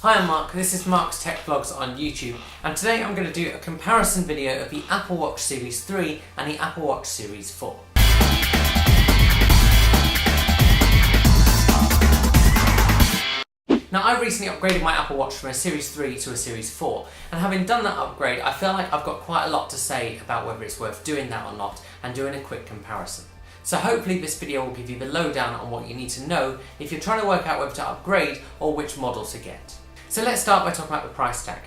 Hi, I'm Mark. This is Mark's Tech Vlogs on YouTube, and today I'm going to do a comparison video of the Apple Watch Series 3 and the Apple Watch Series 4. Now, I recently upgraded my Apple Watch from a Series 3 to a Series 4, and having done that upgrade, I feel like I've got quite a lot to say about whether it's worth doing that or not, and doing a quick comparison. So hopefully this video will give you the lowdown on what you need to know if you're trying to work out whether to upgrade or which model to get. So let's start by talking about the price tag.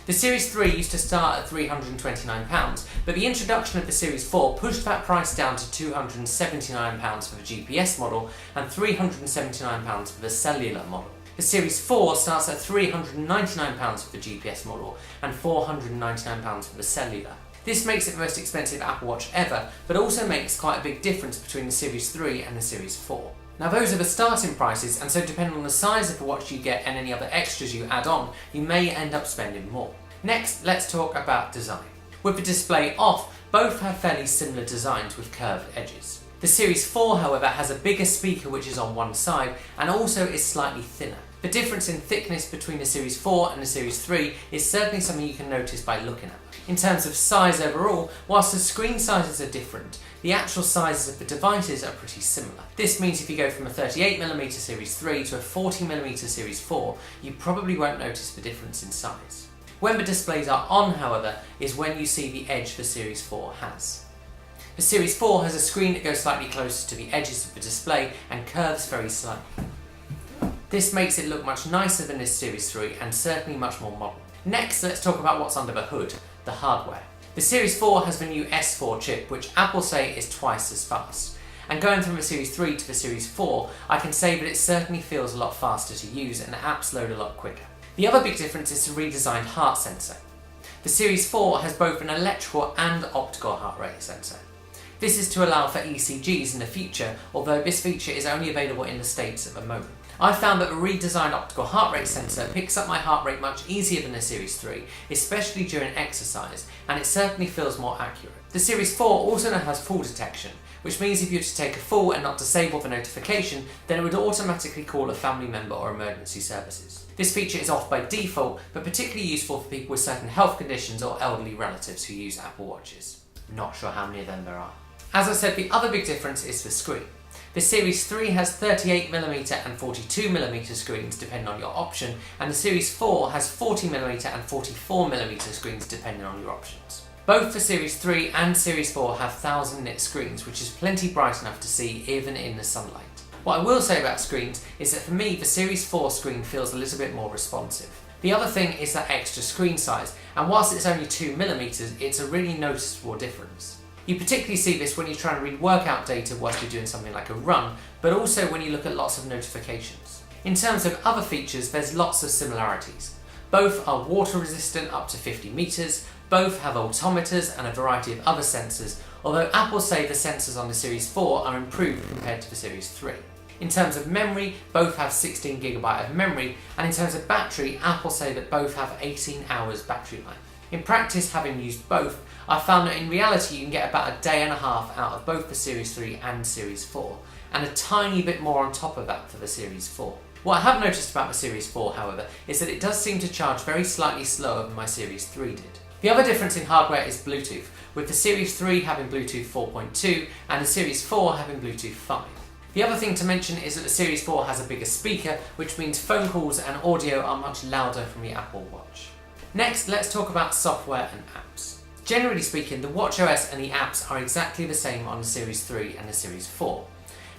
The Series 3 used to start at £329, but the introduction of the Series 4 pushed that price down to £279 for the GPS model and £379 for the cellular model. The Series 4 starts at £399 for the GPS model and £499 for the cellular. This makes it the most expensive Apple Watch ever, but also makes quite a big difference between the Series 3 and the Series 4. Now, those are the starting prices, and so depending on the size of the watch you get and any other extras you add on, you may end up spending more. Next, let's talk about design. With the display off, both have fairly similar designs with curved edges. The Series 4, however, has a bigger speaker which is on one side and also is slightly thinner. The difference in thickness between the Series 4 and the Series 3 is certainly something you can notice by looking at them. In terms of size overall, whilst the screen sizes are different, the actual sizes of the devices are pretty similar. This means if you go from a 38mm Series 3 to a 40mm Series 4, you probably won't notice the difference in size. When the displays are on, however, is when you see the edge the Series 4 has. The Series 4 has a screen that goes slightly closer to the edges of the display and curves very slightly. This makes it look much nicer than this Series 3 and certainly much more modern. Next, let's talk about what's under the hood, the hardware. The Series 4 has the new S4 chip, which Apple say is twice as fast. And going from the Series 3 to the Series 4, I can say that it certainly feels a lot faster to use and apps load a lot quicker. The other big difference is the redesigned heart sensor. The Series 4 has both an electrical and optical heart rate sensor. This is to allow for ECGs in the future, although this feature is only available in the States at the moment. I found that the redesigned optical heart rate sensor picks up my heart rate much easier than the Series 3, especially during exercise, and it certainly feels more accurate. The Series 4 also now has fall detection, which means if you were to take a fall and not disable the notification, then it would automatically call a family member or emergency services. This feature is off by default, but particularly useful for people with certain health conditions or elderly relatives who use Apple Watches. Not sure how many of them there are. As I said, the other big difference is the screen. The Series 3 has 38mm and 42mm screens depending on your option, and the Series 4 has 40mm and 44mm screens depending on your options. Both the Series 3 and Series 4 have 1000 nit screens, which is plenty bright enough to see even in the sunlight. What I will say about screens is that for me the Series 4 screen feels a little bit more responsive. The other thing is that extra screen size, and whilst it's only 2mm, it's a really noticeable difference. You particularly see this when you try and read workout data whilst you're doing something like a run, but also when you look at lots of notifications. In terms of other features, there's lots of similarities. Both are water resistant up to 50 meters, both have altimeters and a variety of other sensors, although Apple say the sensors on the Series 4 are improved compared to the Series 3. In terms of memory, both have 16GB of memory, and in terms of battery, Apple say that both have 18 hours battery life. In practice, having used both, I found that in reality you can get about a day and a half out of both the Series 3 and Series 4, and a tiny bit more on top of that for the Series 4. What I have noticed about the Series 4, however, is that it does seem to charge very slightly slower than my Series 3 did. The other difference in hardware is Bluetooth, with the Series 3 having Bluetooth 4.2 and the Series 4 having Bluetooth 5. The other thing to mention is that the Series 4 has a bigger speaker, which means phone calls and audio are much louder from the Apple Watch. Next, let's talk about software and apps. Generally speaking, the watchOS and the apps are exactly the same on the Series 3 and the Series 4.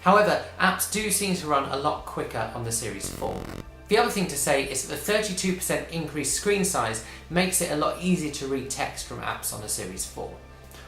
However, apps do seem to run a lot quicker on the Series 4. The other thing to say is that the 32% increased screen size makes it a lot easier to read text from apps on the Series 4.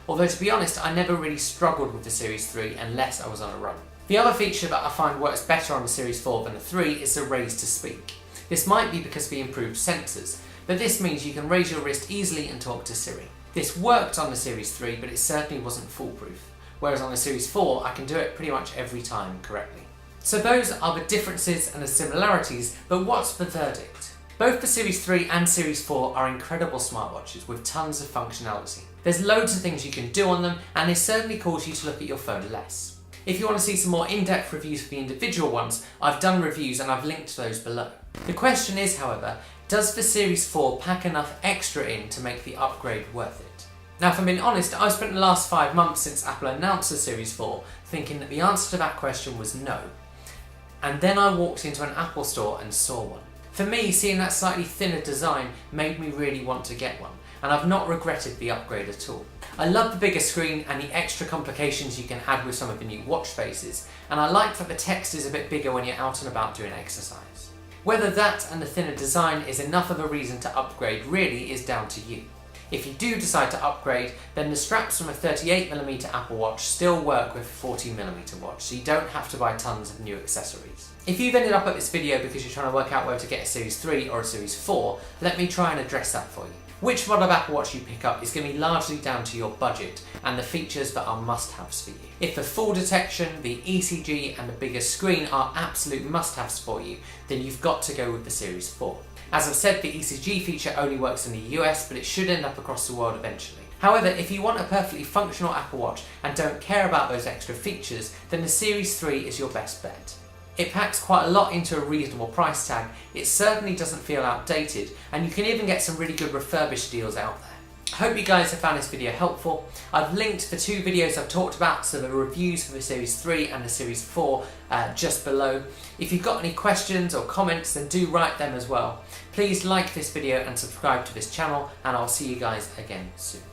Although to be honest, I never really struggled with the Series 3 unless I was on a run. The other feature that I find works better on the Series 4 than the 3 is the raise to speak. This might be because of the improved sensors, but this means you can raise your wrist easily and talk to Siri. This worked on the Series 3, but it certainly wasn't foolproof, whereas on the Series 4 I can do it pretty much every time correctly. So those are the differences and the similarities, but what's the verdict? Both the Series 3 and Series 4 are incredible smartwatches with tons of functionality. There's loads of things you can do on them, and they certainly cause you to look at your phone less. If you want to see some more in-depth reviews for the individual ones, I've done reviews and I've linked those below. The question is, however, does the Series 4 pack enough extra in to make the upgrade worth it? Now, if I'm being honest, I've spent the last 5 months since Apple announced the Series 4 thinking that the answer to that question was no. And then I walked into an Apple store and saw one. For me, seeing that slightly thinner design made me really want to get one, and I've not regretted the upgrade at all. I love the bigger screen and the extra complications you can add with some of the new watch faces, and I like that the text is a bit bigger when you're out and about doing exercise. Whether that and the thinner design is enough of a reason to upgrade really is down to you. If you do decide to upgrade, then the straps from a 38mm Apple Watch still work with a 40mm watch, so you don't have to buy tons of new accessories. If you've ended up at this video because you're trying to work out whether to get a Series 3 or a Series 4, let me try and address that for you. Which model of Apple Watch you pick up is going to be largely down to your budget and the features that are must-haves for you. If the fall detection, the ECG and the bigger screen are absolute must-haves for you, then you've got to go with the Series 4. As I've said, the ECG feature only works in the US, but it should end up across the world eventually. However, if you want a perfectly functional Apple Watch and don't care about those extra features, then the Series 3 is your best bet. It packs quite a lot into a reasonable price tag, it certainly doesn't feel outdated, and you can even get some really good refurbished deals out there. I hope you guys have found this video helpful. I've linked the 2 videos I've talked about, so the reviews for the Series 3 and the Series 4 just below. If you've got any questions or comments, then do write them as well. Please like this video and subscribe to this channel, and I'll see you guys again soon.